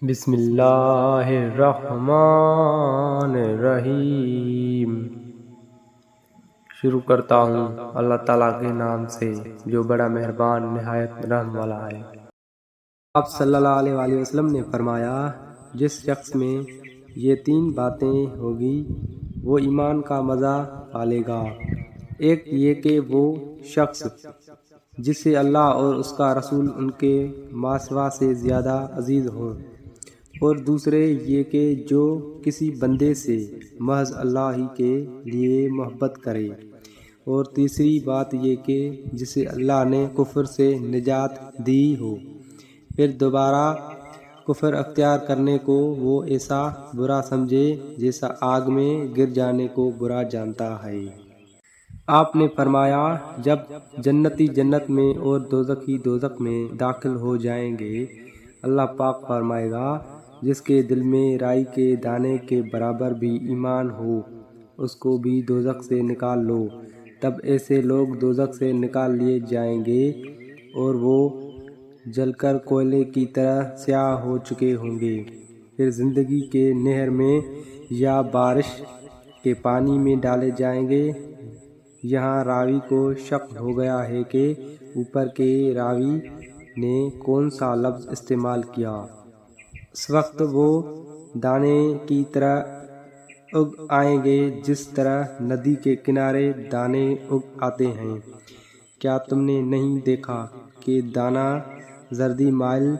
بسم اللہ الرحمن الرحیم۔ شروع کرتا ہوں اللہ تعالیٰ کے نام سے جو بڑا مہربان نہایت رحم والا ہے۔ آپ صلی اللہ علیہ وآلہ وسلم نے فرمایا، جس شخص میں یہ 3 باتیں ہوگی وہ ایمان کا مزہ پالے گا۔ ایک یہ کہ وہ شخص جسے اللہ اور اس کا رسول ان کے ماسوا سے زیادہ عزیز ہوں، اور دوسرے یہ کہ جو کسی بندے سے محض اللہ ہی کے لیے محبت کرے، اور تیسری بات یہ کہ جسے اللہ نے کفر سے نجات دی ہو، پھر دوبارہ کفر اختیار کرنے کو وہ ایسا برا سمجھے جیسا آگ میں گر جانے کو برا جانتا ہے۔ آپ نے فرمایا، جب جنتی جنت میں اور دوزخی دوزخ میں داخل ہو جائیں گے، اللہ پاک فرمائے گا، جس کے دل میں رائی کے دانے کے برابر بھی ایمان ہو اس کو بھی دوزخ سے نکال لو۔ تب ایسے لوگ دوزخ سے نکال لیے جائیں گے اور وہ جل کر کوئلے کی طرح سیاہ ہو چکے ہوں گے، پھر زندگی کے نہر میں یا بارش کے پانی میں ڈالے جائیں گے۔ یہاں راوی کو شک ہو گیا ہے کہ اوپر کے راوی نے کون سا لفظ استعمال کیا۔ اس وقت وہ دانے کی طرح اگ آئیں گے جس طرح ندی کے کنارے دانے اگ آتے ہیں۔ کیا تم نے نہیں دیکھا کہ دانہ زردی مائل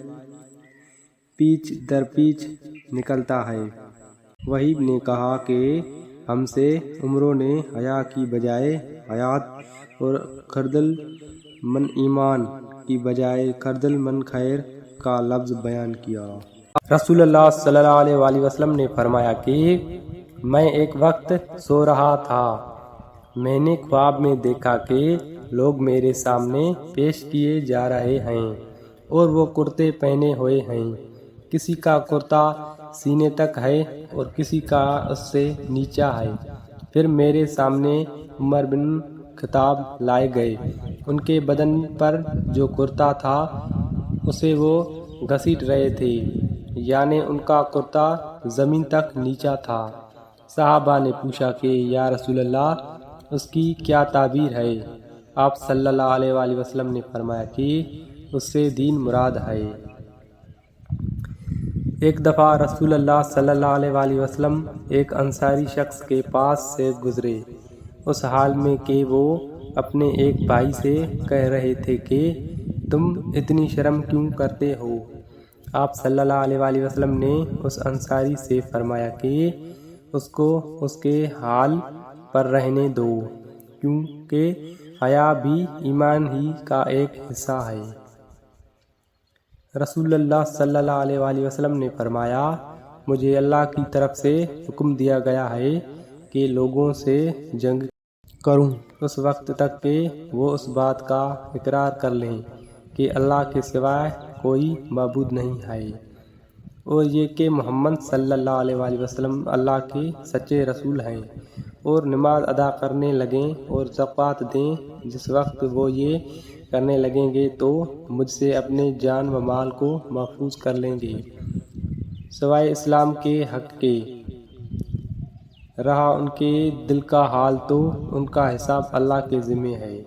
پیچ در پیچ نکلتا ہے؟ وہیب نے کہا کہ ہم سے عمروں نے حیا کی بجائے حیات اور خردل من ایمان کی بجائے خردل من خیر کا لفظ بیان کیا۔ رسول اللہ صلی اللہ علیہ وآلہ وسلم نے فرمایا کہ میں ایک وقت سو رہا تھا، میں نے خواب میں دیکھا کہ لوگ میرے سامنے پیش کیے جا رہے ہیں اور وہ کرتے پہنے ہوئے ہیں۔ کسی کا کرتا سینے تک ہے اور کسی کا اس سے نیچا ہے۔ پھر میرے سامنے عمر بن خطاب لائے گئے، ان کے بدن پر جو کرتا تھا اسے وہ گھسیٹ رہے تھے، یعنی ان کا کرتا زمین تک نیچا تھا۔ صحابہ نے پوچھا کہ یا رسول اللہ، اس کی کیا تعبیر ہے؟ آپ صلی اللہ علیہ وآلہ وسلم نے فرمایا کہ اس سے دین مراد ہے۔ ایک دفعہ رسول اللہ صلی اللہ علیہ وآلہ وسلم ایک انصاری شخص کے پاس سے گزرے، اس حال میں کہ وہ اپنے ایک بھائی سے کہہ رہے تھے کہ تم اتنی شرم کیوں کرتے ہو؟ آپ صلی اللہ علیہ وآلہ وسلم نے اس انصاری سے فرمایا کہ اس کو اس کے حال پر رہنے دو، کیونکہ حیا بھی ایمان ہی کا ایک حصہ ہے۔ رسول اللہ صلی اللہ علیہ وآلہ وسلم نے فرمایا، مجھے اللہ کی طرف سے حکم دیا گیا ہے کہ لوگوں سے جنگ کروں اس وقت تک کہ وہ اس بات کا اقرار کر لیں کہ اللہ کے سوائے کوئی معبود نہیں ہے، اور یہ کہ محمد صلی اللہ علیہ وآلہ وسلم اللہ کے سچے رسول ہیں، اور نماز ادا کرنے لگیں اور زکوٰۃ دیں۔ جس وقت وہ یہ کرنے لگیں گے تو مجھ سے اپنے جان و مال کو محفوظ کر لیں گے، سوائے اسلام کے حق کے۔ رہا ان کے دل کا حال تو ان کا حساب اللہ کے ذمہ ہے۔